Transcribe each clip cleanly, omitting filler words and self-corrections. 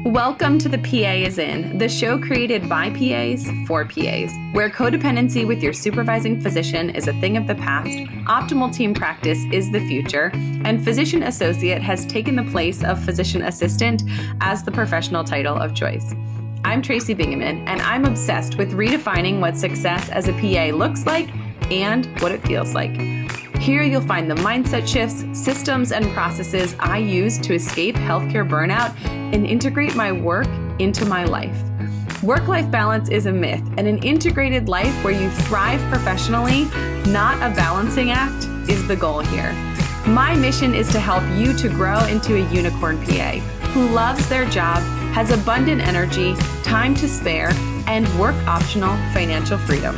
Welcome to The PA is In, the show created by PAs for PAs, where codependency with your supervising physician is a thing of the past, optimal team practice is the future, and physician associate has taken the place of physician assistant as the professional title of choice. I'm Tracy Bingaman, and I'm obsessed with redefining what success as a PA looks like and what it feels like. Here you'll find the mindset shifts, systems, and processes I use to escape healthcare burnout and integrate my work into my life. Work-life balance is a myth, and an integrated life where you thrive professionally, not a balancing act, is the goal here. My mission is to help you to grow into a unicorn PA who loves their job, has abundant energy, time to spare, and work-optional financial freedom.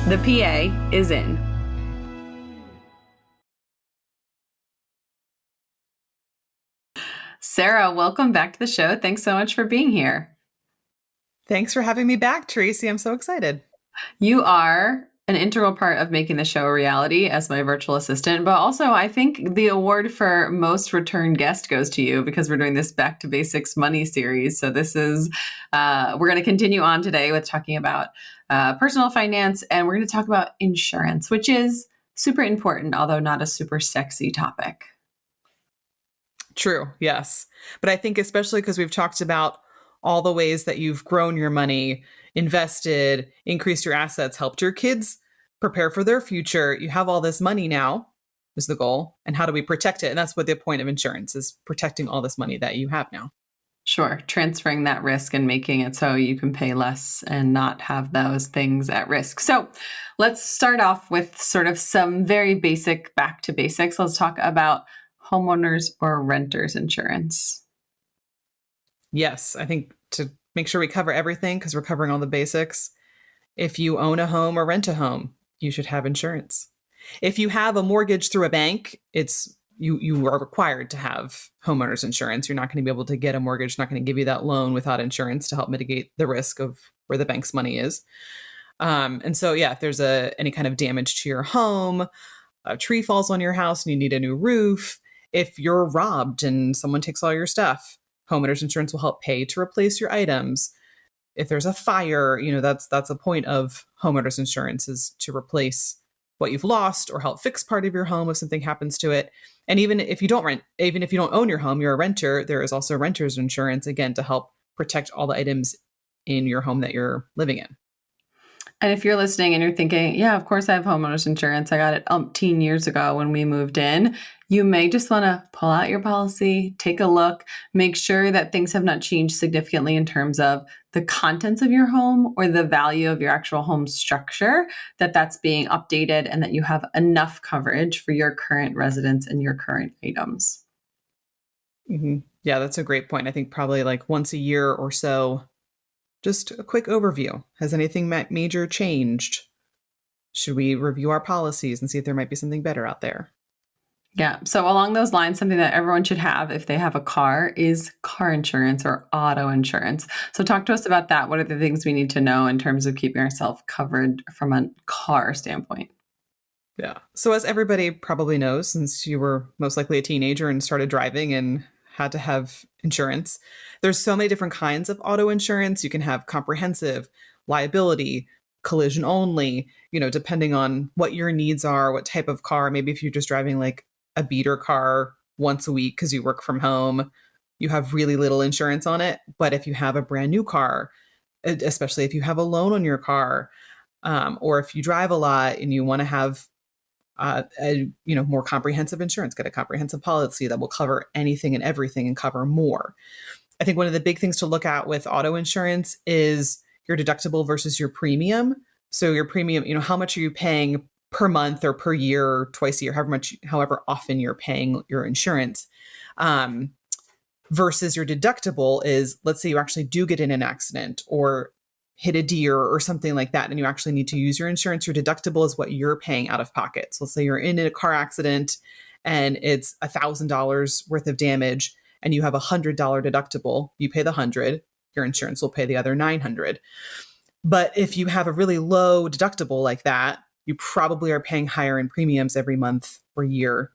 The PA is in. Sarah, welcome back to the show. Thanks so much for being here. Thanks for having me back, Tracy. I'm so excited. You are an integral part of making the show a reality as my virtual assistant, but also I think the award for most return guest goes to you because we're doing this Back to Basics Money series. So this is, we're going to continue on today with talking about personal finance, and we're going to talk about insurance, which is super important, although not a super sexy topic. True, yes. But I think especially because we've talked about all the ways that you've grown your money, invested, increased your assets, helped your kids prepare for their future. You have all this money now is the goal. And how do we protect it? And that's what the point of insurance is, protecting all this money that you have now. Sure. Transferring that risk and making it so you can pay less and not have those things at risk. So let's start off with sort of some very basic back to basics. Let's talk about homeowners or renters insurance. Yes, I think to make sure we cover everything, because we're covering all the basics, if you own a home or rent a home, you should have insurance. If you have a mortgage through a bank, you are required to have homeowners insurance. You're not going to be able to get a mortgage, not going to give you that loan without insurance to help mitigate the risk of where the bank's money is. And so, yeah, if there's any kind of damage to your home, a tree falls on your house and you need a new roof, if you're robbed and someone takes all your stuff, homeowners insurance will help pay to replace your items. If there's a fire, that's a point of homeowners insurance, is to replace what you've lost or help fix part of your home if something happens to it. And even if you don't own your home, you're a renter, there is also renters insurance, again, to help protect all the items in your home that you're living in. And if you're listening and you're thinking, yeah, of course I have homeowners insurance, I got it umpteen years ago when we moved in, you may just want to pull out your policy, take a look, make sure that things have not changed significantly in terms of the contents of your home or the value of your actual home structure, that's being updated and that you have enough coverage for your current residence and your current items. Mm-hmm. Yeah, that's a great point. I think probably like once a year or so, just a quick overview. Has anything major changed? Should we review our policies and see if there might be something better out there? Yeah. So along those lines, something that everyone should have if they have a car is car insurance or auto insurance. So talk to us about that. What are the things we need to know in terms of keeping ourselves covered from a car standpoint? Yeah. So as everybody probably knows, since you were most likely a teenager and started driving and had to have insurance, there's so many different kinds of auto insurance. You can have comprehensive, liability, collision only, depending on what your needs are, what type of car. Maybe if you're just driving like a beater car once a week because you work from home, you have really little insurance on it. But if you have a brand new car, especially if you have a loan on your car, or if you drive a lot and you want to have more comprehensive insurance, get a comprehensive policy that will cover anything and everything and cover more. I think one of the big things to look at with auto insurance is your deductible versus your premium. So your premium, how much are you paying per month or per year or twice a year, however often you're paying your insurance, versus your deductible is, let's say you actually do get in an accident or hit a deer or something like that, and you actually need to use your insurance. Your deductible is what you're paying out of pocket. So let's say you're in a car accident and it's $1,000 worth of damage and you have $100 deductible. You pay the 100, your insurance will pay the other 900. But if you have a really low deductible like that, you probably are paying higher in premiums every month or year.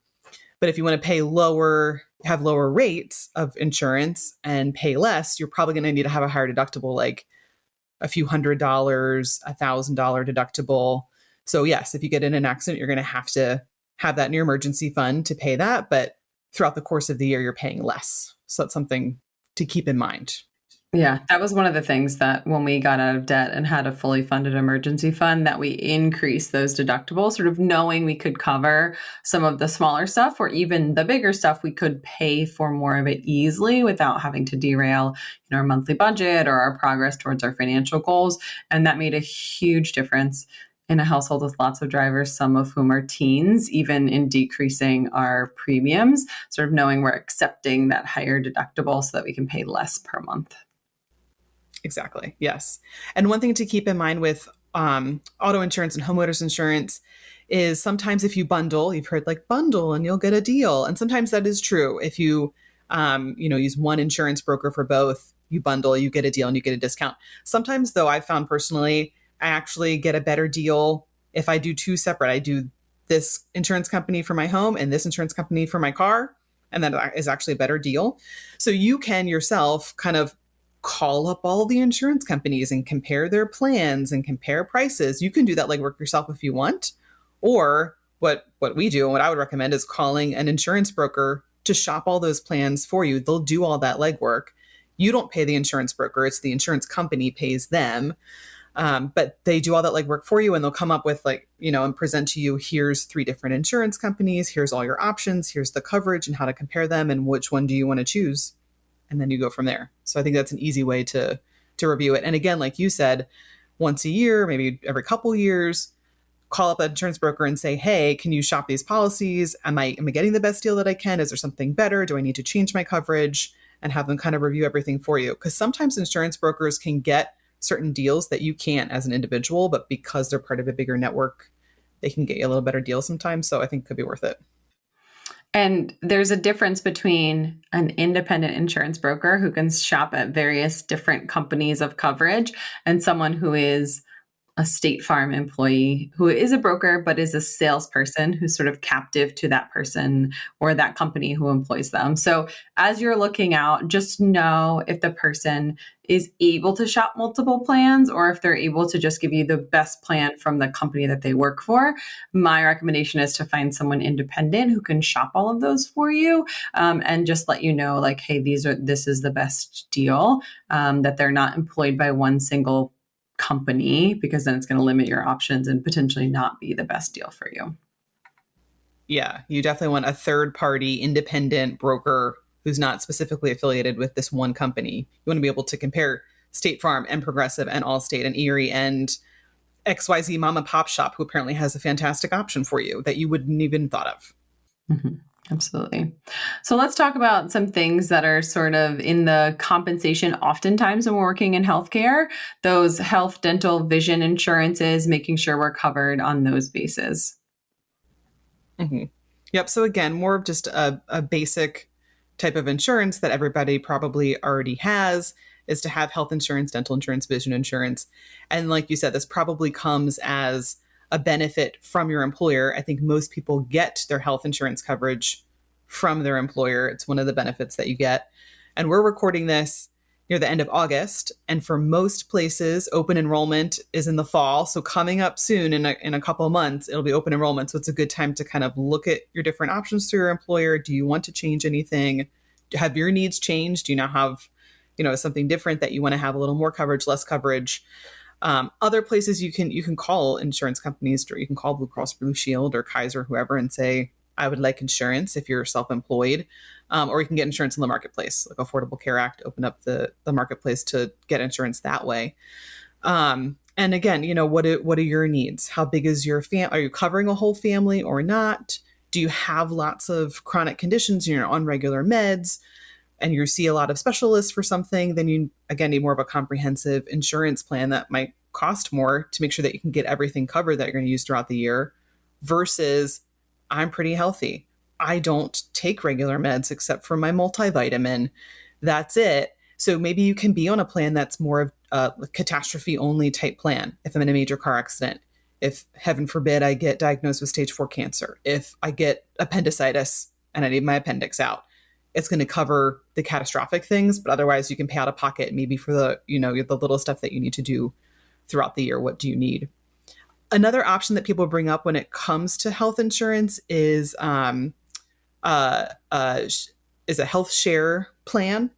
But if you want to pay lower, have lower rates of insurance and pay less, you're probably going to need to have a higher deductible, like a few $100s, $1,000 deductible. So yes, if you get in an accident, you're going to have that in your emergency fund to pay that. But throughout the course of the year, you're paying less. So that's something to keep in mind. Yeah, that was one of the things that when we got out of debt and had a fully funded emergency fund, that we increased those deductibles, sort of knowing we could cover some of the smaller stuff or even the bigger stuff. We could pay for more of it easily without having to derail, our monthly budget or our progress towards our financial goals. And that made a huge difference in a household with lots of drivers, some of whom are teens, even in decreasing our premiums, sort of knowing we're accepting that higher deductible so that we can pay less per month. Exactly. Yes. And one thing to keep in mind with auto insurance and homeowners insurance is sometimes if you bundle, you've heard like bundle and you'll get a deal. And sometimes that is true. If you, use one insurance broker for both, you bundle, you get a deal and you get a discount. Sometimes though, I've found personally, I actually get a better deal if I do two separate. I do this insurance company for my home and this insurance company for my car. And that is actually a better deal. So you can yourself kind of call up all the insurance companies and compare their plans and compare prices. You can do that legwork yourself if you want. Or what we do and what I would recommend is calling an insurance broker to shop all those plans for you. They'll do all that legwork. You don't pay the insurance broker, it's the insurance company pays them. But they do all that legwork for you and they'll come up with and present to you, here's 3 different insurance companies, here's all your options, here's the coverage and how to compare them and which one do you want to choose. And then you go from there. So I think that's an easy way to review it. And again, like you said, once a year, maybe every couple years, call up that insurance broker and say, hey, can you shop these policies? Am I getting the best deal that I can? Is there something better? Do I need to change my coverage? And have them kind of review everything for you. Because sometimes insurance brokers can get certain deals that you can't as an individual, but because they're part of a bigger network, they can get you a little better deal sometimes. So I think it could be worth it. And there's a difference between an independent insurance broker who can shop at various different companies of coverage and someone who is a State Farm employee who is a broker, but is a salesperson who's sort of captive to that person or that company who employs them. So as you're looking out, just know if the person is able to shop multiple plans or if they're able to just give you the best plan from the company that they work for. My recommendation is to find someone independent who can shop all of those for you and just let you know, like, hey, this is the best deal, that they're not employed by one single company, because then it's going to limit your options and potentially not be the best deal for you. Yeah, you definitely want a third party independent broker who's not specifically affiliated with this one company. You want to be able to compare State Farm and Progressive and Allstate and Erie and XYZ mom and pop shop who apparently has a fantastic option for you that you wouldn't even thought of. Mm-hmm. Absolutely. So let's talk about some things that are sort of in the compensation oftentimes when we're working in healthcare, those health, dental, vision insurances, making sure we're covered on those bases. Mm-hmm. Yep. So again, more of just a basic type of insurance that everybody probably already has is to have health insurance, dental insurance, vision insurance. And like you said, this probably comes as a benefit from your employer. I think most people get their health insurance coverage from their employer. It's one of the benefits that you get. And we're recording this near the end of August. And for most places, open enrollment is in the fall. So coming up soon in a couple of months, it'll be open enrollment. So it's a good time to kind of look at your different options through your employer. Do you want to change anything? Have your needs changed? Do you now have, something different that you want to have a little more coverage, less coverage? Other places you can call insurance companies, or you can call Blue Cross Blue Shield or Kaiser, whoever, and say, I would like insurance if you're self-employed, or you can get insurance in the marketplace, like Affordable Care Act, open up the marketplace to get insurance that way. And again, what are your needs? How big is your Are you covering a whole family or not? Do you have lots of chronic conditions and you're on regular meds and you see a lot of specialists for something? Then you, again, need more of a comprehensive insurance plan that might cost more to make sure that you can get everything covered that you're going to use throughout the year versus I'm pretty healthy. I don't take regular meds except for my multivitamin. That's it. So maybe you can be on a plan that's more of a catastrophe only type plan. If I'm in a major car accident, if heaven forbid I get diagnosed with stage 4 cancer, if I get appendicitis and I need my appendix out. It's going to cover the catastrophic things, but otherwise you can pay out of pocket maybe for the, the little stuff that you need to do throughout the year. What do you need? Another option that people bring up when it comes to health insurance uh, uh, is a health share plan.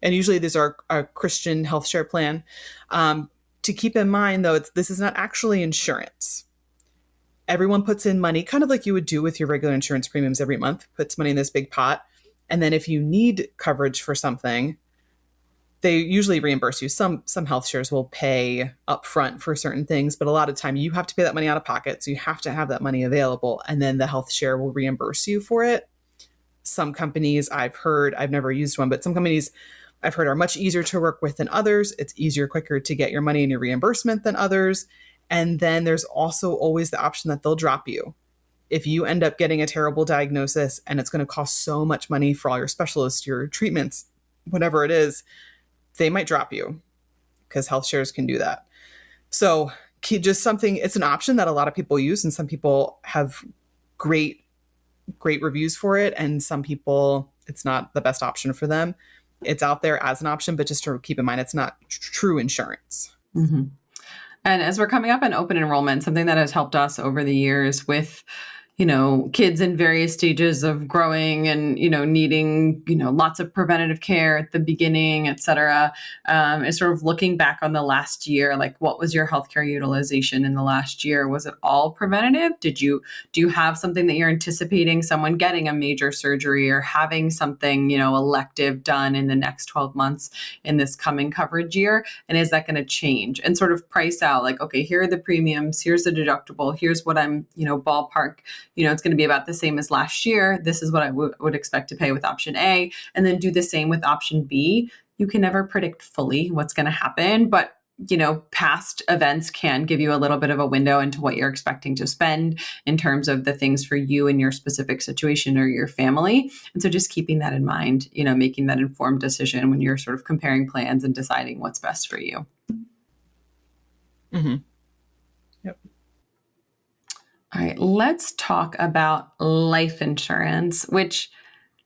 And usually these are a Christian health share plan. To keep in mind, though, this is not actually insurance. Everyone puts in money, kind of like you would do with your regular insurance premiums every month, puts money in this big pot. And then if you need coverage for something, they usually reimburse you. Some health shares will pay upfront for certain things, but a lot of time you have to pay that money out of pocket. So you have to have that money available, and then the health share will reimburse you for it. Some companies I've never used one, but some companies I've heard are much easier to work with than others. It's easier, quicker to get your money and your reimbursement than others. And then there's also always the option that they'll drop you. If you end up getting a terrible diagnosis and it's going to cost so much money for all your specialists, your treatments, whatever it is, they might drop you because health shares can do that. So just something, it's an option that a lot of people use, and some people have great reviews for it, and some people it's not the best option for them. It's out there as an option, but just to keep in mind, it's not true insurance. Mm-hmm. And as we're coming up on open enrollment, something that has helped us over the years with, kids in various stages of growing and, needing, lots of preventative care at the beginning, et cetera, is sort of looking back on the last year. Like, what was your healthcare utilization in the last year? Was it all preventative? Do you have something that you're anticipating, someone getting a major surgery or having something, elective done in the next 12 months in this coming coverage year? And is that going to change? And sort of price out like, okay, here are the premiums, here's the deductible, here's what I'm, ballpark, it's going to be about the same as last year. This is what I would expect to pay with option A, and then do the same with option B. You can never predict fully what's going to happen, but past events can give you a little bit of a window into what you're expecting to spend in terms of the things for you and your specific situation or your family. And so just keeping that in mind, making that informed decision when you're sort of comparing plans and deciding what's best for you. Mm-hmm. Yep. All right, let's talk about life insurance, which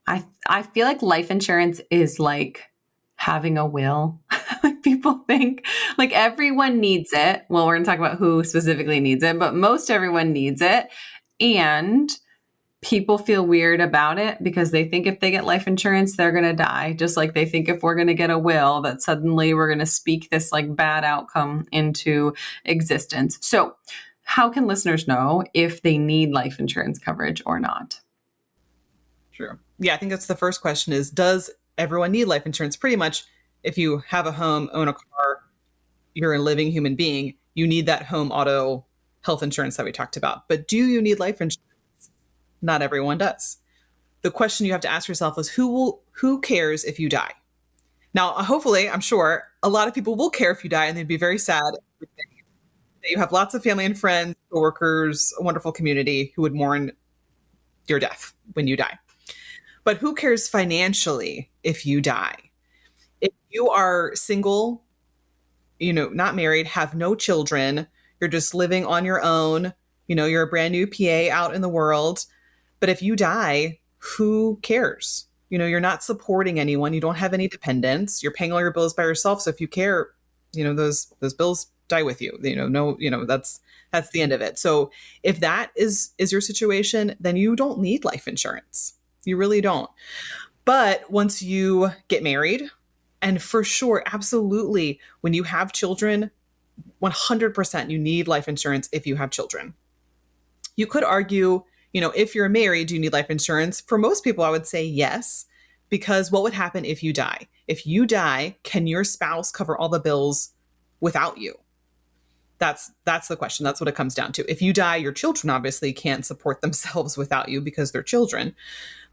I feel like life insurance is like having a will. Like, people think like everyone needs it. Well, we're going to talk about who specifically needs it, but most everyone needs it. And people feel weird about it because they think if they get life insurance, they're going to die. Just like they think if we're going to get a will, that suddenly we're going to speak this like bad outcome into existence. So how can listeners know if they need life insurance coverage or not? Sure. Yeah, I think that's the first question is, does everyone need life insurance? Pretty much, if you have a home, own a car, you're a living human being, you need that home auto health insurance that we talked about. But do you need life insurance? Not everyone does. The question you have to ask yourself is, who cares if you die? Now, hopefully, I'm sure a lot of people will care if you die, and they'd be very sad that you have lots of family and friends, coworkers, a wonderful community who would mourn your death when you die. But who cares financially if you die? If you are single, not married, have no children, you're just living on your own, you're a brand new PA out in the world. But if you die, who cares? You're not supporting anyone. You don't have any dependents. You're paying all your bills by yourself. So if you care, those bills die with you. That's the end of it. So if that is your situation, then you don't need life insurance. You really don't. But once you get married, and for sure, absolutely, when you have children, 100% you need life insurance if you have children. You could argue, if you're married, do you need life insurance? For most people, I would say yes, because what would happen if you die? If you die, can your spouse cover all the bills without you? That's the question. That's what it comes down to. If you die, your children obviously can't support themselves without you because they're children.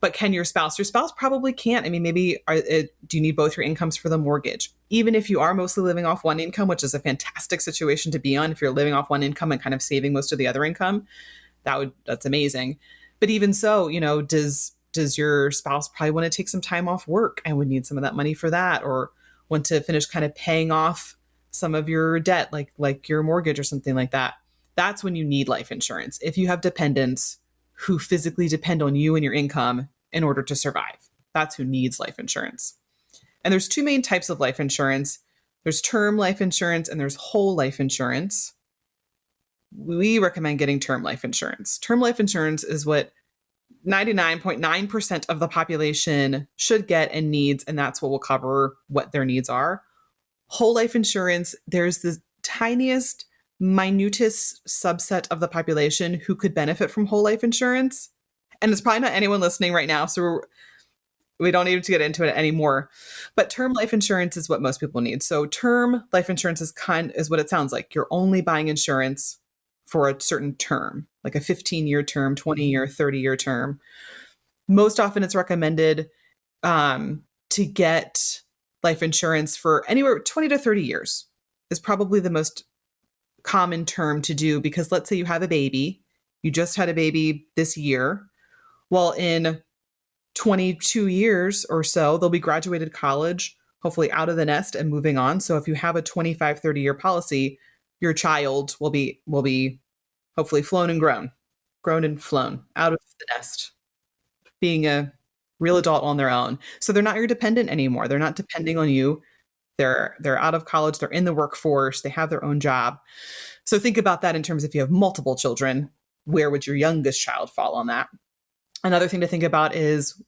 But can your spouse? Your spouse probably can't. I mean, maybe do you need both your incomes for the mortgage? Even if you are mostly living off one income, which is a fantastic situation to be on. If you're living off one income and kind of saving most of the other income, that's amazing. But even so, does your spouse probably want to take some time off work and would need some of that money for that, or want to finish kind of paying off some of your debt, like your mortgage or something like that? That's when you need life insurance. If you have dependents who physically depend on you and your income, in order to survive. That's who needs life insurance. And there's two main types of life insurance. There's term life insurance and there's whole life insurance. We recommend getting term life insurance. Term life insurance is what 99.9% of the population should get and needs, and that's what will cover what their needs are. Whole life insurance, there's the tiniest, minutest subset of the population who could benefit from whole life insurance. And it's probably not anyone listening right now, so we don't need to get into it anymore. But term life insurance is what most people need. So term life insurance is what it sounds like. You're only buying insurance for a certain term, like a 15-year term, 20-year, 30-year term. Most often it's recommended to get life insurance for anywhere 20 to 30 years is probably the most common term to do, because let's say you have a baby, you just had a baby this year. Well, in 22 years or so, they'll be graduated college, hopefully out of the nest and moving on. So if you have a 25, 30-year policy, your child will be hopefully grown and flown out of the nest, being a real adult on their own. So they're not your dependent anymore. They're not depending on you. They're out of college, they're in the workforce, they have their own job. So think about that in terms of if you have multiple children, where would your youngest child fall on that? Another thing to think about is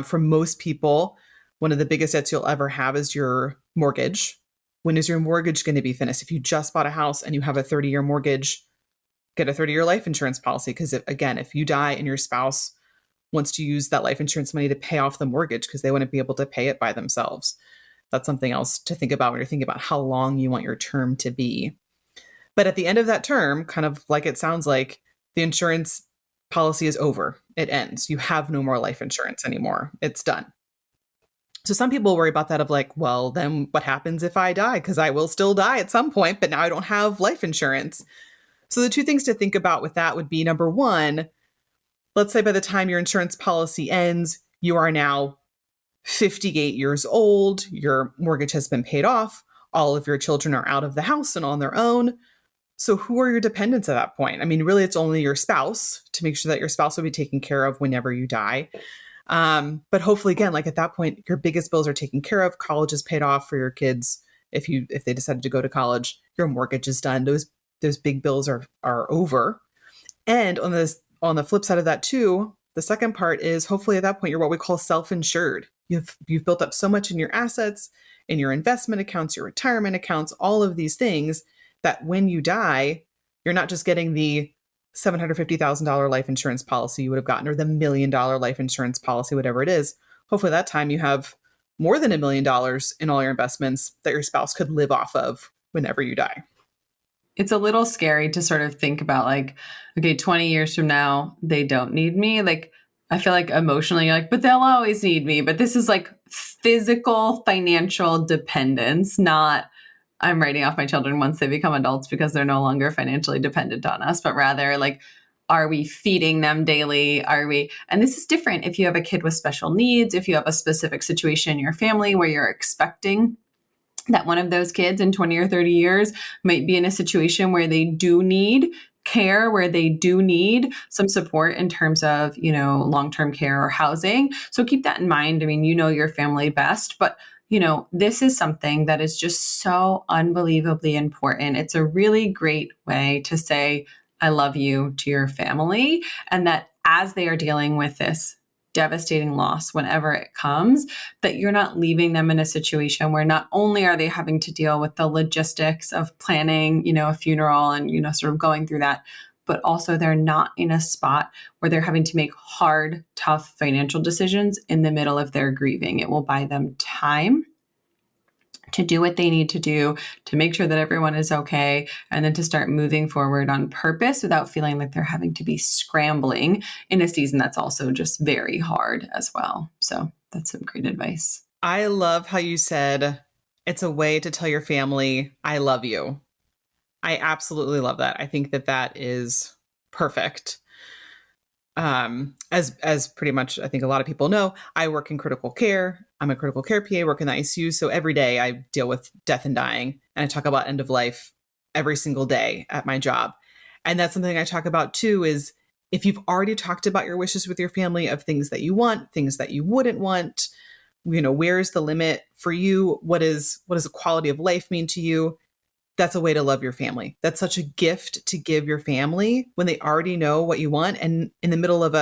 for most people, one of the biggest debts you'll ever have is your mortgage. When is your mortgage going to be finished? If you just bought a house and you have a 30-year mortgage, get a 30-year life insurance policy. Because if you die and your spouse wants to use that life insurance money to pay off the mortgage because they wouldn't be able to pay it by themselves, that's something else to think about when you're thinking about how long you want your term to be. But at the end of that term, kind of like it sounds like, the insurance policy is over. It ends. You have no more life insurance anymore. It's done. So some people worry about that of like, well, then what happens if I die? Because I will still die at some point, but now I don't have life insurance. So the two things to think about with that would be, number one, let's say by the time your insurance policy ends, you are now 58 years old, your mortgage has been paid off, all of your children are out of the house and on their own. So who are your dependents at that point? I mean, really, it's only your spouse, to make sure that your spouse will be taken care of whenever you die. But hopefully, again, like at that point, your biggest bills are taken care of. College is paid off for your kids. If they decided to go to college, your mortgage is done. Those big bills are over. And on the flip side of that too, the second part is hopefully at that point, you're what we call self-insured. You've built up so much in your assets, in your investment accounts, your retirement accounts, all of these things, that when you die, you're not just getting the $750,000 life insurance policy you would have gotten, or the $1 million life insurance policy, whatever it is. Hopefully that time you have more than $1 million in all your investments that your spouse could live off of whenever you die. It's a little scary to sort of think about like, okay, 20 years from now, they don't need me. Like, I feel like emotionally, like, but they'll always need me. But this is like physical, financial dependence, not I'm writing off my children once they become adults because they're no longer financially dependent on us, but rather like, are we feeding them daily? And this is different if you have a kid with special needs, if you have a specific situation in your family where you're expecting that one of those kids in 20 or 30 years might be in a situation where they do need care, where they do need some support in terms of, long-term care or housing. So keep that in mind. I mean, you know your family best, but this is something that is just so unbelievably important. It's a really great way to say, I love you to your family, and that as they are dealing with this devastating loss, whenever it comes, that you're not leaving them in a situation where not only are they having to deal with the logistics of planning, a funeral and, sort of going through that, but also they're not in a spot where they're having to make hard, tough financial decisions in the middle of their grieving. It will buy them time to do what they need to do to make sure that everyone is okay, and then to start moving forward on purpose without feeling like they're having to be scrambling in a season that's also just very hard as well. So that's some great advice. I love how you said it's a way to tell your family, I love you. I absolutely love that. I think that is perfect. As pretty much, I think a lot of people know, I work in critical care. I'm a critical care PA, work in the ICU. So every day I deal with death and dying, and I talk about end of life every single day at my job. And that's something I talk about too, is If you've already talked about your wishes with your family of things that you want, things that you wouldn't want, where's the limit for you? What does a quality of life mean to you? That's a way to love your family. That's such a gift to give your family when they already know what you want. And in the middle of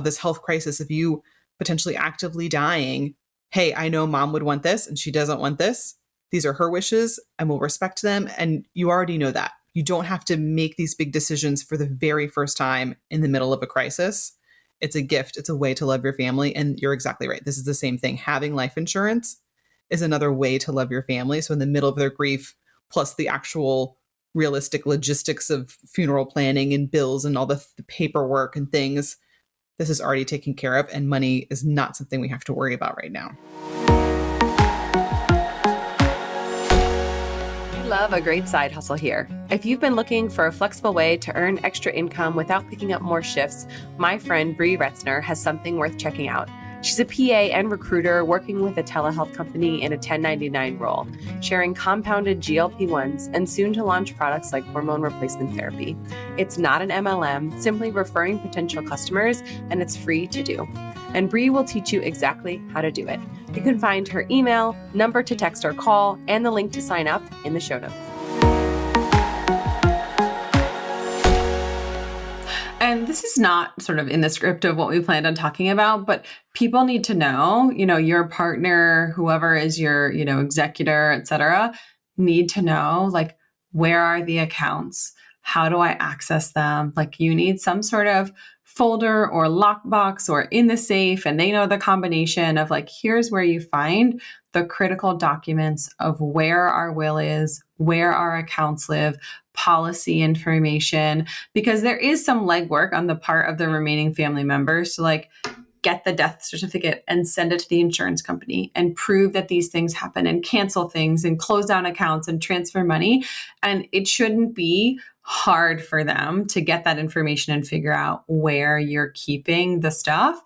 this health crisis, of you potentially actively dying, hey, I know mom would want this and she doesn't want this. These are her wishes and we'll respect them. And you already know that. You don't have to make these big decisions for the very first time in the middle of a crisis. It's a gift. It's a way to love your family. And you're exactly right. This is the same thing. Having life insurance is another way to love your family. So in the middle of their grief, plus the actual realistic logistics of funeral planning and bills and all the paperwork and things, this is already taken care of, and money is not something we have to worry about right now. We love a great side hustle here. If you've been looking for a flexible way to earn extra income without picking up more shifts, my friend Bree Retzner has something worth checking out. She's a PA and recruiter working with a telehealth company in a 1099 role, sharing compounded GLP-1s and soon to launch products like hormone replacement therapy. It's not an MLM, simply referring potential customers, and it's free to do. And Bree will teach you exactly how to do it. You can find her email, number to text or call, and the link to sign up in the show notes. And this is not sort of in the script of what we planned on talking about, but people need to know, your partner, whoever is your, executor, et cetera, need to know, like, where are the accounts? How do I access them? Like, you need some sort of folder or lockbox or in the safe, and they know the combination of, like, here's where you find the critical documents of where our will is, where our accounts live, policy information, because there is some legwork on the part of the remaining family members to, like, get the death certificate and send it to the insurance company and prove that these things happen and cancel things and close down accounts and transfer money. And it shouldn't be hard for them to get that information and figure out where you're keeping the stuff,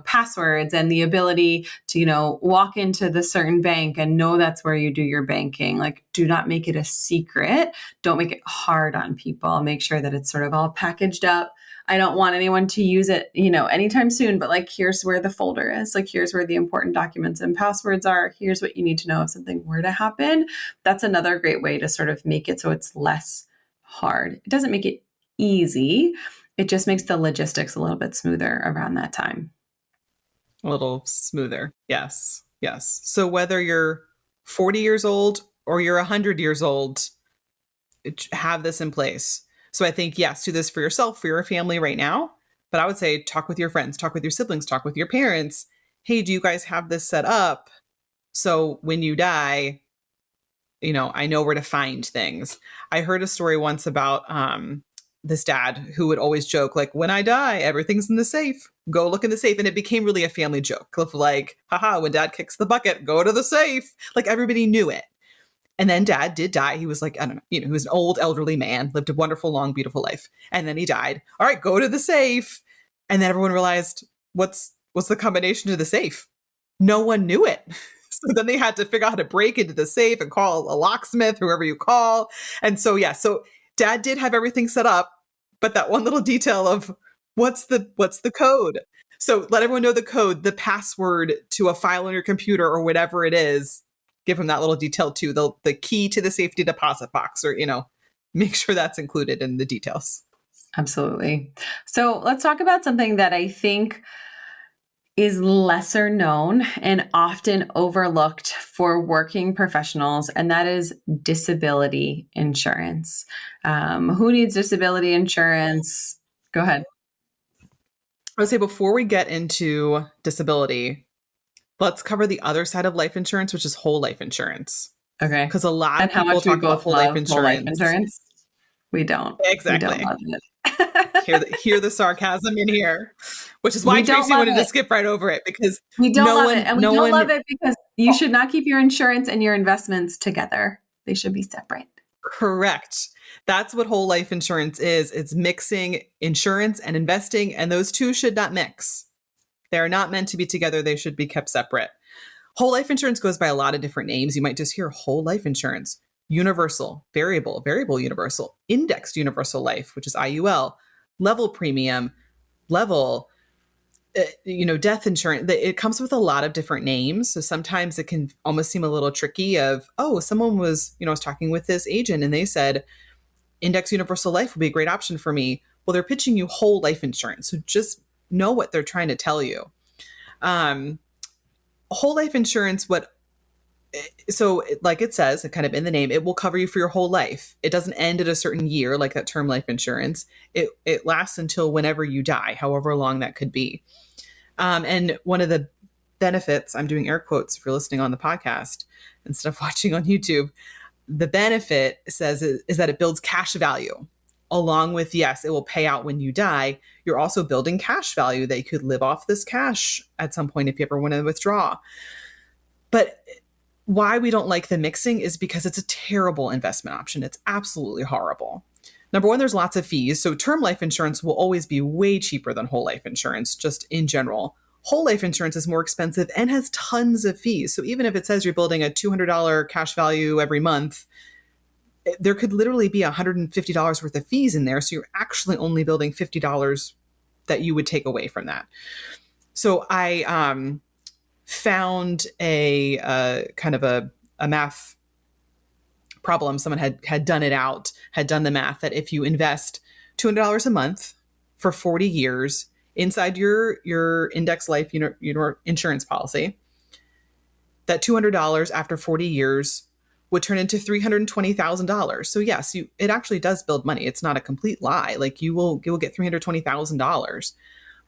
passwords and the ability to, walk into the certain bank and know that's where you do your banking. Like, do not make it a secret. Don't make it hard on people. Make sure that it's sort of all packaged up. I don't want anyone to use it, anytime soon, but, like, here's where the folder is. Like, here's where the important documents and passwords are. Here's what you need to know if something were to happen. That's another great way to sort of make it so it's less hard. It doesn't make it easy. It just makes the logistics a little bit smoother around that time. A little smoother. Yes. Yes. So whether you're 40 years old or you're 100 years old, have this in place. So I think, yes, do this for yourself, for your family right now. But I would say talk with your friends, talk with your siblings, talk with your parents. Hey, do you guys have this set up? So when you die, I know where to find things. I heard a story once about this dad who would always joke, like, when I die, everything's in the safe. Go look in the safe. And it became really a family joke of, like, haha, when dad kicks the bucket, go to the safe. Like, everybody knew it. And then dad did die. He was, like, I don't know, he was an old elderly man, lived a wonderful, long, beautiful life. And then he died. All right, go to the safe. And then everyone realized, what's the combination to the safe? No one knew it. So then they had to figure out how to break into the safe and call a locksmith, whoever you call. And so, yeah, so dad did have everything set up, but that one little detail of what's the code? So let everyone know the code, the password to a file on your computer or whatever it is. Give them that little detail too, the key to the safety deposit box, or, make sure that's included in the details. Absolutely. So let's talk about something that I think is lesser known and often overlooked for working professionals, and that is disability insurance. Who needs disability insurance? Go ahead. I would say before we get into disability, let's cover the other side of life insurance, which is whole life insurance. Okay. Because a lot and of people talk about whole life insurance. We don't. Exactly. We don't love it. hear the sarcasm in here, which is why Tracy wanted to skip right over it, because we don't love it. And we don't love it because you should not keep your insurance and your investments together. They should be separate. Correct. That's what whole life insurance is. It's mixing insurance and investing, and those two should not mix. They are not meant to be together. They should be kept separate. Whole life insurance goes by a lot of different names. You might just hear whole life insurance, universal, variable universal, indexed universal life, which is IUL, level premium, level, death insurance. It comes with a lot of different names. So sometimes it can almost seem a little tricky of, oh, someone was, I was talking with this agent and they said index universal life would be a great option for me. Well, they're pitching you whole life insurance. So just know what they're trying to tell you. Whole life insurance, like it says, kind of in the name, it will cover you for your whole life. It doesn't end at a certain year like that term life insurance. It lasts until whenever you die, however long that could be. And one of the benefits, I'm doing air quotes if you're listening on the podcast instead of watching on YouTube, the benefit is that it builds cash value. Along with, yes, it will pay out when you die. You're also building cash value that you could live off this cash at some point if you ever want to withdraw. But why we don't like the mixing is because it's a terrible investment option. It's absolutely horrible. Number one, there's lots of fees. So term life insurance will always be way cheaper than whole life insurance, just in general. Whole life insurance is more expensive and has tons of fees. So even if it says you're building a $200 cash value every month, there could literally be $150 worth of fees in there. So you're actually only building $50 that you would take away from that. So I found a kind of a math problem. Someone had done it out, had done the math that if you invest $200 a month for 40 years inside your index life your insurance policy, that $200 after 40 years would turn into $320,000. So yes, it actually does build money. It's not a complete lie. Like you will get $320,000.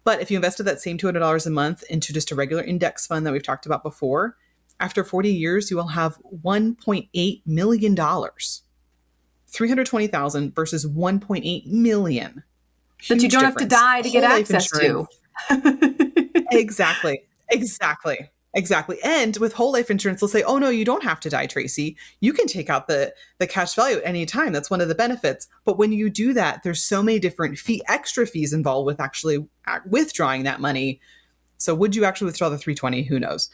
But if you invested that same $200 a month into just a regular index fund that we've talked about before, after 40 years, you will have $1.8 million. 320,000 versus 1.8 million. That you don't have to die to get access to. Exactly. And with whole life insurance, they'll say, oh, no, you don't have to die, Tracy. You can take out the cash value at any time. That's one of the benefits. But when you do that, there's so many different extra fees involved with actually withdrawing that money. So would you actually withdraw the 320? Who knows?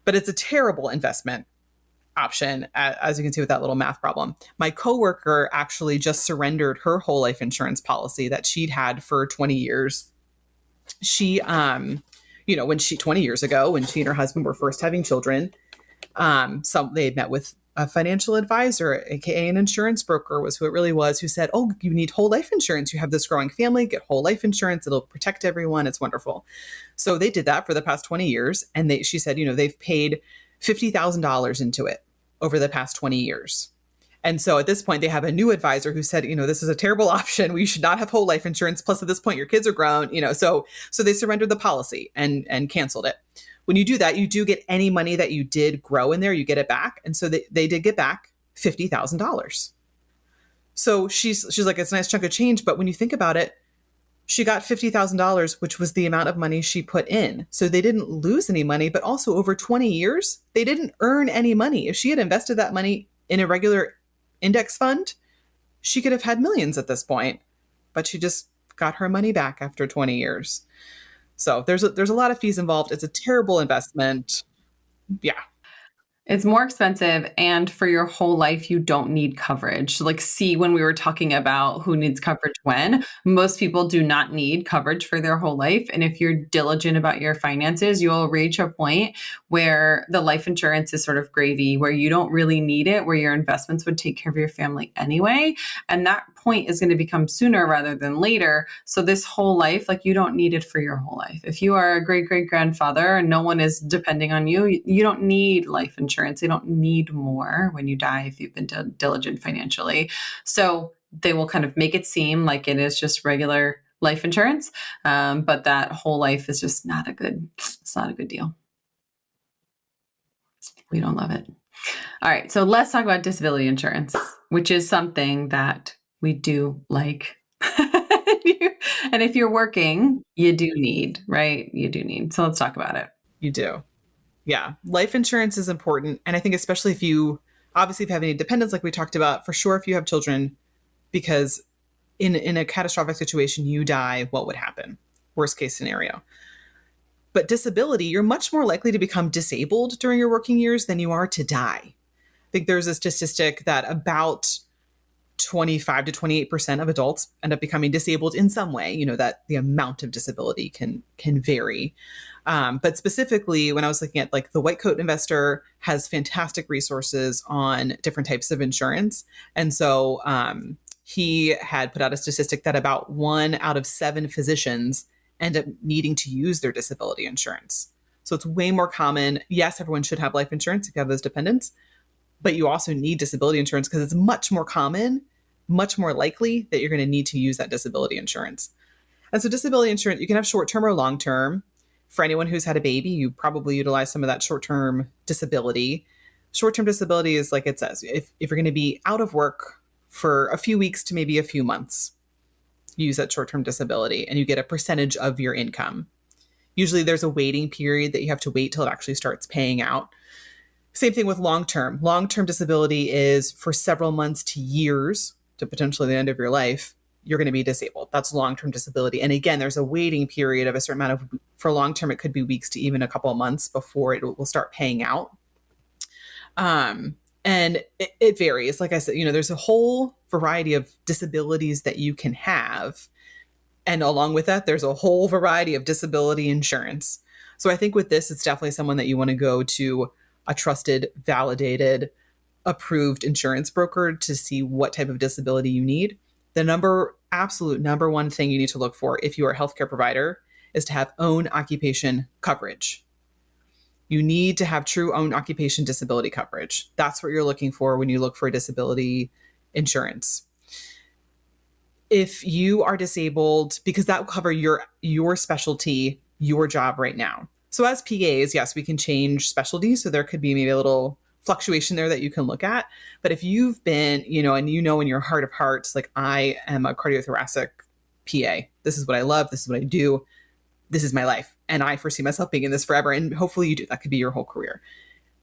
But it's a terrible investment option, as you can see with that little math problem. My coworker actually just surrendered her whole life insurance policy that she'd had for 20 years. She, 20 years ago, when she and her husband were first having children, they had met with a financial advisor, aka an insurance broker was who it really was, who said, oh, you need whole life insurance. You have this growing family, get whole life insurance. It'll protect everyone. It's wonderful. So they did that for the past 20 years. And she said, they've paid $50,000 into it over the past 20 years. And so at this point, they have a new advisor who said, this is a terrible option. We should not have whole life insurance. Plus, at this point, your kids are grown, so they surrendered the policy and canceled it. When you do that, you do get any money that you did grow in there, you get it back. And so they did get back $50,000. So she's like, it's a nice chunk of change. But when you think about it, she got $50,000, which was the amount of money she put in. So they didn't lose any money, but also over 20 years, they didn't earn any money. If she had invested that money in a regular index fund, she could have had millions at this point, but she just got her money back after 20 years. So there's a lot of fees involved. It's a terrible investment. Yeah. It's more expensive, and for your whole life, you don't need coverage. Like, when we were talking about who needs coverage when, most people do not need coverage for their whole life. And if you're diligent about your finances, you'll reach a point where the life insurance is sort of gravy, where you don't really need it, where your investments would take care of your family anyway. And that point is going to become sooner rather than later. So this whole life, like, you don't need it for your whole life. If you are a great-great-grandfather and no one is depending on you, you don't need life insurance. They don't need more when you die if you've been diligent financially. So they will kind of make it seem like it is just regular life insurance, but that whole life is just not a good deal. We don't love it. All right, so let's talk about disability insurance, which is something that we do like. And if you're working, you do need, right? You do need. So let's talk about it. You do. Yeah. Life insurance is important. And I think especially if you have any dependents, like we talked about, for sure, if you have children, because in a catastrophic situation, you die, what would happen? Worst case scenario. But disability, you're much more likely to become disabled during your working years than you are to die. I think there's a statistic that about 25 to 28% of adults end up becoming disabled in some way. You know, that the amount of disability can vary. But specifically, when I was looking at like the white coat investor has fantastic resources on different types of insurance. And so he had put out a statistic that about 1 out of 7 physicians end up needing to use their disability insurance. So it's way more common. Yes, everyone should have life insurance if you have those dependents, but you also need disability insurance because it's much more common, much more likely that you're going to need to use that disability insurance. And so disability insurance, you can have short-term or long-term. For anyone who's had a baby, you probably utilize some of that short-term disability. Short-term disability is like it says, if you're going to be out of work for a few weeks to maybe a few months, you use that short-term disability and you get a percentage of your income. Usually there's a waiting period that you have to wait till it actually starts paying out. Same thing with long-term. Long-term disability is for several months to years to potentially the end of your life, you're going to be disabled. That's long-term disability. And again, there's a waiting period of a certain amount of, for long-term, it could be weeks to even a couple of months before it will start paying out. And it varies. Like I said, you know, there's a whole variety of disabilities that you can have. And along with that, there's a whole variety of disability insurance. So I think with this, it's definitely someone that you want to go to a trusted, validated, approved insurance broker to see what type of disability you need. The absolute number one thing you need to look for if you are a healthcare provider is to have own occupation coverage. You need to have true own occupation disability coverage. That's what you're looking for when you look for disability insurance. If you are disabled, because that will cover your specialty, your job right now. So as PAs, yes, we can change specialties. So there could be maybe a little fluctuation there that you can look at. But if you've been, you know, and you know in your heart of hearts, like I am a cardiothoracic PA, this is what I love, this is what I do, this is my life, and I foresee myself being in this forever, and hopefully you do, that could be your whole career,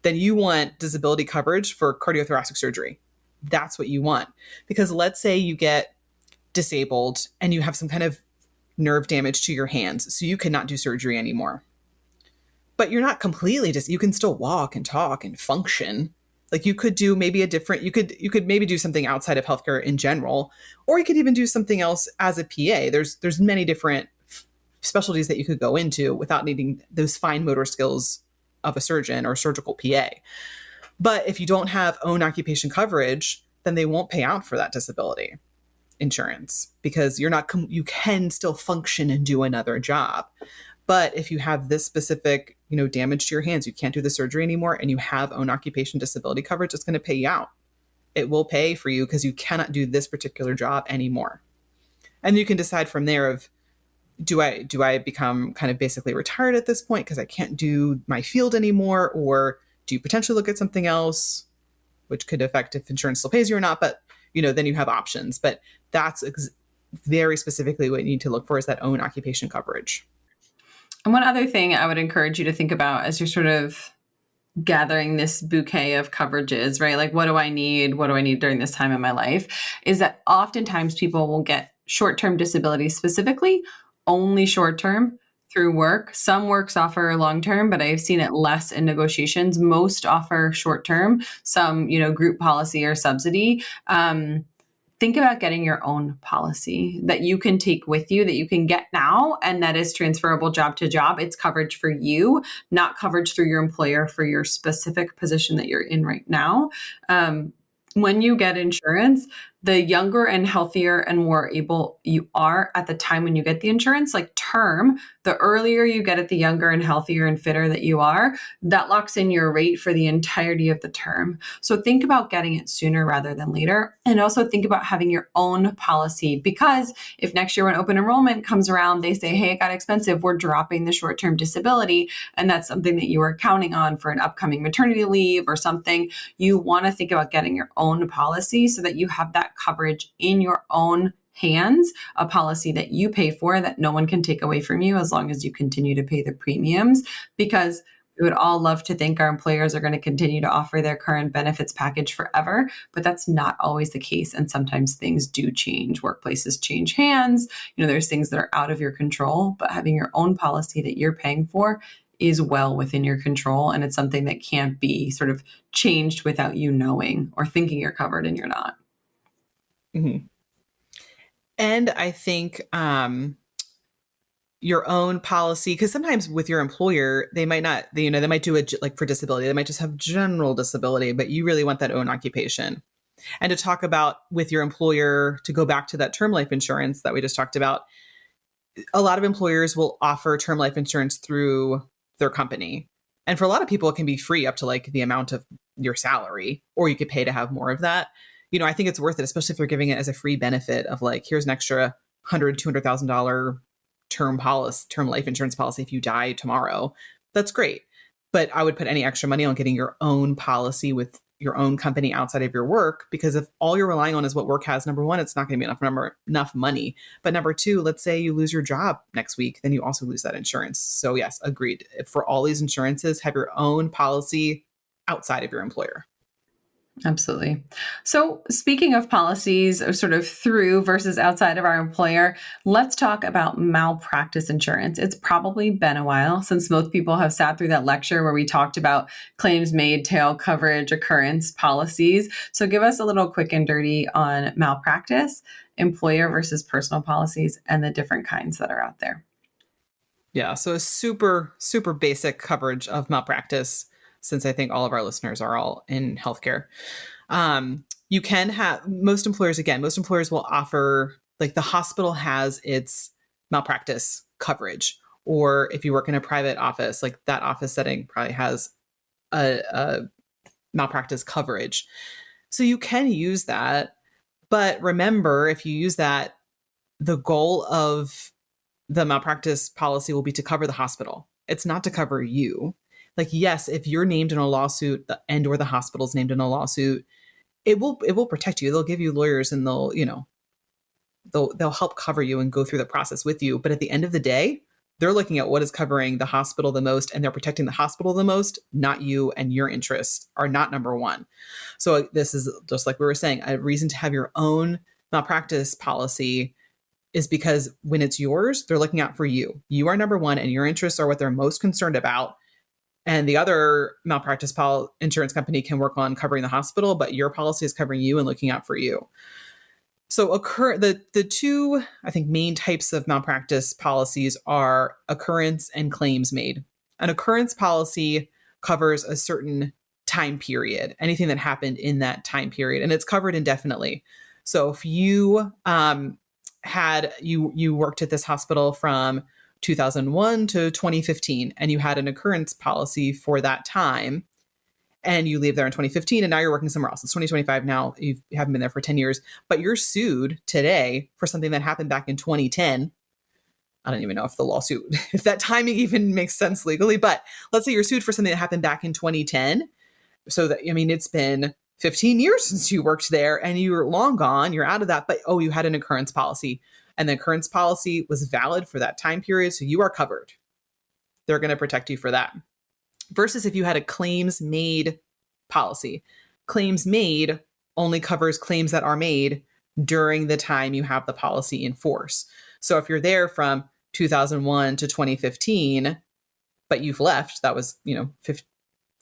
then you want disability coverage for cardiothoracic surgery. That's what you want. Because let's say you get disabled and you have some kind of nerve damage to your hands, so you cannot do surgery anymore. But you're not completely you can still walk and talk and function. Like you could do maybe you could maybe do something outside of healthcare in general, or you could even do something else as a PA. There's many different specialties that you could go into without needing those fine motor skills of a surgeon or surgical PA. But if you don't have own occupation coverage, then they won't pay out for that disability insurance because you can still function and do another job. But if you have this specific, you know, damage to your hands, you can't do the surgery anymore, and you have own occupation disability coverage, it's going to pay you out. It will pay for you because you cannot do this particular job anymore. And you can decide from there of, do I become kind of basically retired at this point because I can't do my field anymore? Or do you potentially look at something else, which could affect if insurance still pays you or not? But, you know, then you have options. But that's very specifically what you need to look for is that own occupation coverage. And one other thing I would encourage you to think about as you're sort of gathering this bouquet of coverages, right? Like, what do I need? What do I need during this time in my life? Is that oftentimes people will get short-term disability, specifically only short-term through work. Some works offer long-term, but I've seen it less in negotiations. Most offer short-term, some, you know, group policy or subsidy. Think about getting your own policy that you can take with you, that you can get now, and that is transferable job to job. It's coverage for you, not coverage through your employer for your specific position that you're in right now. When you get insurance, the younger and healthier and more able you are at the time when you get the insurance, like term, the earlier you get it, the younger and healthier and fitter that you are, that locks in your rate for the entirety of the term. So think about getting it sooner rather than later. And also think about having your own policy, because if next year when open enrollment comes around, they say, hey, it got expensive, we're dropping the short-term disability, and that's something that you are counting on for an upcoming maternity leave or something, you want to think about getting your own policy so that you have that coverage in your own hands, a policy that you pay for that no one can take away from you as long as you continue to pay the premiums. Because we would all love to think our employers are going to continue to offer their current benefits package forever, but that's not always the case. And sometimes things do change. Workplaces change hands. You know, there's things that are out of your control, but having your own policy that you're paying for is well within your control. And it's something that can't be sort of changed without you knowing or thinking you're covered and you're not. Mhm. And I think your own policy, because sometimes with your employer, they might not, they might do it like for disability, they might just have general disability, but you really want that own occupation. And to talk about with your employer, to go back to that term life insurance that we just talked about, a lot of employers will offer term life insurance through their company. And for a lot of people, it can be free up to like the amount of your salary, or you could pay to have more of that. I think it's worth it, especially if they're giving it as a free benefit of like, here's an extra $100,000, $200,000 term life insurance policy if you die tomorrow. That's great. But I would put any extra money on getting your own policy with your own company outside of your work, because if all you're relying on is what work has, number one, it's not going to be enough money. But number two, let's say you lose your job next week, then you also lose that insurance. So yes, agreed. For all these insurances, have your own policy outside of your employer. Absolutely. So, speaking of policies, sort of through versus outside of our employer, let's talk about malpractice insurance. It's probably been a while since most people have sat through that lecture where we talked about claims made, tail coverage, occurrence policies. So, give us a little quick and dirty on malpractice, employer versus personal policies, and the different kinds that are out there. Yeah. So a super, super basic coverage of malpractice, since I think all of our listeners are all in healthcare. You can have most employers will offer, like the hospital has its malpractice coverage. Or if you work in a private office, like that office setting probably has a malpractice coverage. So you can use that. But remember, if you use that, the goal of the malpractice policy will be to cover the hospital. It's not to cover you. Like, yes, if you're named in a lawsuit and or the hospital's named in a lawsuit, it will protect you. They'll give you lawyers and they'll help cover you and go through the process with you. But at the end of the day, they're looking at what is covering the hospital the most, and they're protecting the hospital the most, not you, and your interests are not number one. So this is just like we were saying, a reason to have your own malpractice policy is because when it's yours, they're looking out for you. You are number one, and your interests are what they're most concerned about. And the other malpractice insurance company can work on covering the hospital, but your policy is covering you and looking out for you. So the two, I think, main types of malpractice policies are occurrence and claims made. An occurrence policy covers a certain time period, anything that happened in that time period, and it's covered indefinitely. So if you you worked at this hospital from 2001 to 2015, and you had an occurrence policy for that time, and you leave there in 2015, and now you're working somewhere else. It's 2025 now. You haven't been there for 10 years, but you're sued today for something that happened back in 2010. I don't even know if the lawsuit, if that timing even makes sense legally, but let's say you're sued for something that happened back in 2010. So that, I mean, it's been 15 years since you worked there, and you're long gone, you're out of that, but you had an occurrence policy, and the occurrence policy was valid for that time period. So you are covered. They're going to protect you for that. Versus if you had a claims made policy. Claims made only covers claims that are made during the time you have the policy in force. So if you're there from 2001 to 2015, but you've left, that was,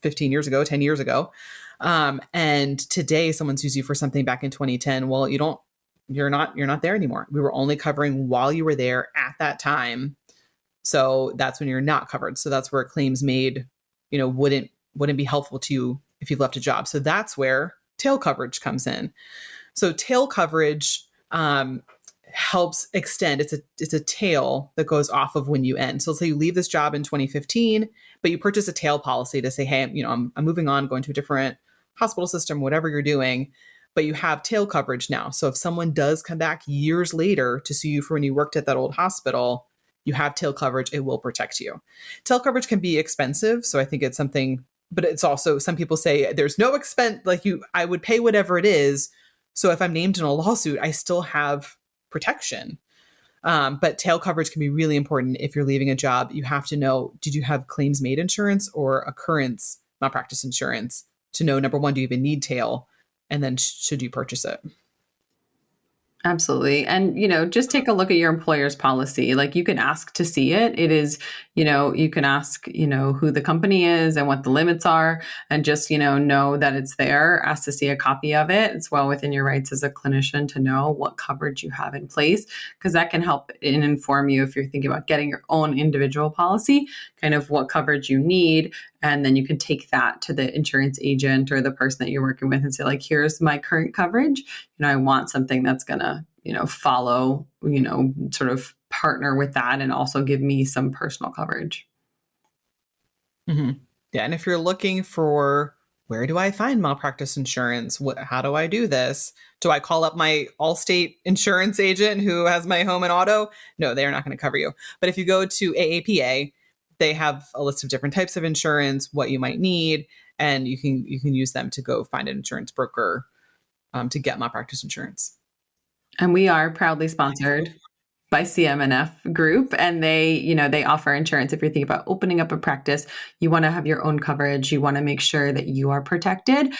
15 years ago, 10 years ago. And today someone sues you for something back in 2010. Well, you're not there anymore. We were only covering while you were there at that time. So that's when you're not covered. So that's where claims made, wouldn't be helpful to you if you've left a job. So that's where tail coverage comes in. So tail coverage helps extend. It's a tail that goes off of when you end. So let's say you leave this job in 2015, but you purchase a tail policy to say, hey, I'm moving on, going to a different hospital system, whatever you're doing, but you have tail coverage now. So if someone does come back years later to sue you for when you worked at that old hospital, you have tail coverage. It will protect you. Tail coverage can be expensive. So I think it's something, but it's also, some people say there's no expense, I would pay whatever it is. So if I'm named in a lawsuit, I still have protection. But tail coverage can be really important if you're leaving a job. You have to know, did you have claims made insurance or occurrence malpractice insurance to know, number one, do you even need tail? And then should you purchase it? Absolutely. And, just take a look at your employer's policy. Like you can ask to see it. It is, you can ask, who the company is and what the limits are and just, know that it's there. Ask to see a copy of it. It's well within your rights as a clinician to know what coverage you have in place because that can help and inform you if you're thinking about getting your own individual policy, kind of what coverage you need. And then you can take that to the insurance agent or the person that you're working with and say, like, here's my current coverage. I want something that's going to, follow, sort of partner with that and also give me some personal coverage. Mm-hmm. Yeah. And if you're looking for where do I find malpractice insurance? How do I do this? Do I call up my Allstate insurance agent who has my home and auto? No, they are not going to cover you. But if you go to AAPA, they have a list of different types of insurance, what you might need, and you can use them to go find an insurance broker to get malpractice insurance. And we are proudly sponsored by CM&F Group, and they offer insurance. If you're thinking about opening up a practice, you want to have your own coverage. You want to make sure that you are protected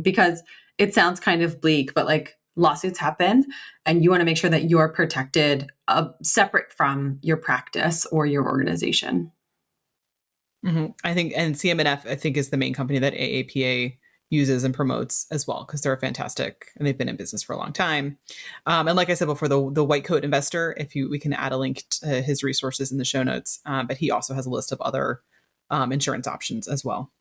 because it sounds kind of bleak, but like lawsuits happen, and you want to make sure that you're protected separate from your practice or your organization. Mm-hmm. I think, and CM&F, I think, is the main company that AAPA uses and promotes as well, because they're fantastic and they've been in business for a long time. And like I said before, the White Coat Investor, we can add a link to his resources in the show notes, but he also has a list of other insurance options as well.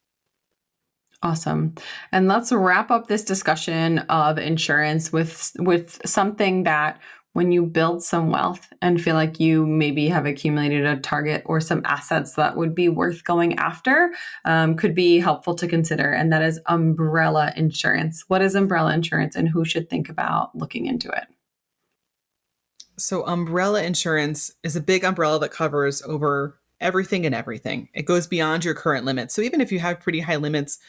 Awesome. And let's wrap up this discussion of insurance with something that when you build some wealth and feel like you maybe have accumulated a target or some assets that would be worth going after, could be helpful to consider. And that is umbrella insurance. What is umbrella insurance and who should think about looking into it? So umbrella insurance is a big umbrella that covers over everything and everything. It goes beyond your current limits. So even if you have pretty high limits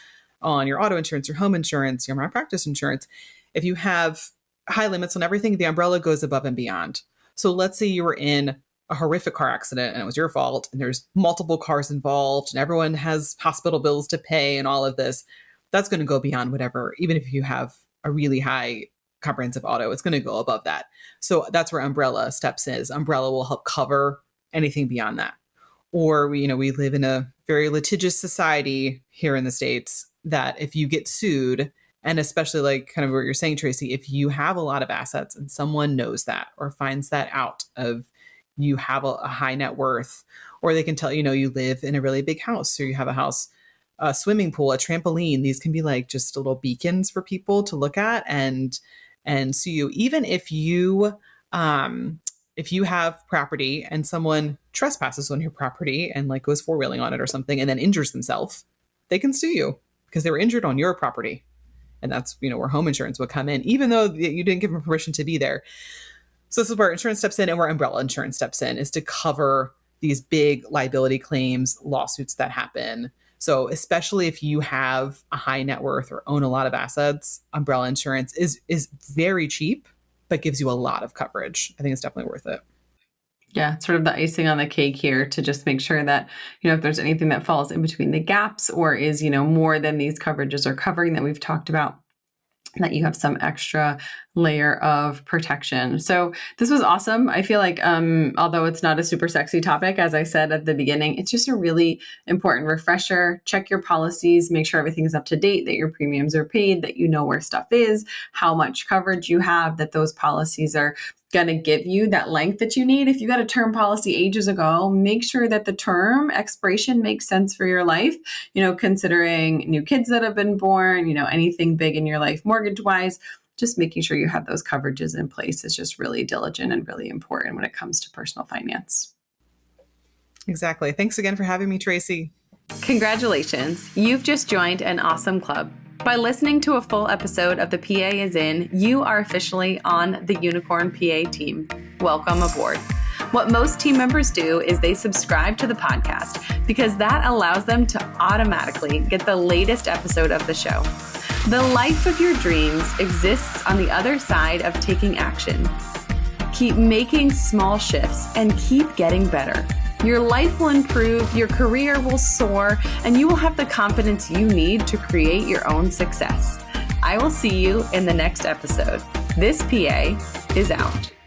on your auto insurance, your home insurance, your malpractice insurance, if you have high limits on everything, the umbrella goes above and beyond. So let's say you were in a horrific car accident and it was your fault and there's multiple cars involved and everyone has hospital bills to pay and all of this. That's going to go beyond whatever, even if you have a really high comprehensive auto, it's going to go above that. So that's where umbrella steps in. Umbrella will help cover anything beyond that. Or we live in a very litigious society here in the States that if you get sued, and especially like kind of what you're saying, Tracy, if you have a lot of assets and someone knows that or finds that out of you have a high net worth, or they can tell, you live in a really big house or you have a house, a swimming pool, a trampoline, these can be like just little beacons for people to look at and sue you. Even if you have property and someone trespasses on your property and like goes four-wheeling on it or something and then injures themselves, they can sue you because they were injured on your property. And that's, where home insurance would come in, even though you didn't give them permission to be there. So this is where insurance steps in and where umbrella insurance steps in, is to cover these big liability claims, lawsuits that happen. So especially if you have a high net worth or own a lot of assets, umbrella insurance is very cheap, but gives you a lot of coverage. I think it's definitely worth it. Yeah, it's sort of the icing on the cake here to just make sure that, if there's anything that falls in between the gaps or is, more than these coverages are covering that we've talked about, that you have some extra layer of protection. So this was awesome. I feel like, although it's not a super sexy topic, as I said at the beginning, it's just a really important refresher. Check your policies, make sure everything is up to date, that your premiums are paid, that you know where stuff is, how much coverage you have, that those policies are going to give you that length that you need. If you got a term policy ages ago, make sure that the term expiration makes sense for your life, considering new kids that have been born, anything big in your life mortgage wise. Just making sure you have those coverages in place is just really diligent and really important when it comes to personal finance. Exactly. Thanks again for having me, Tracy. Congratulations. You've just joined an awesome club. By listening to a full episode of The PA is In, you are officially on the Unicorn PA team. Welcome aboard. What most team members do is they subscribe to the podcast because that allows them to automatically get the latest episode of the show. The life of your dreams exists on the other side of taking action. Keep making small shifts and keep getting better. Your life will improve, your career will soar, and you will have the confidence you need to create your own success. I will see you in the next episode. This PA is out.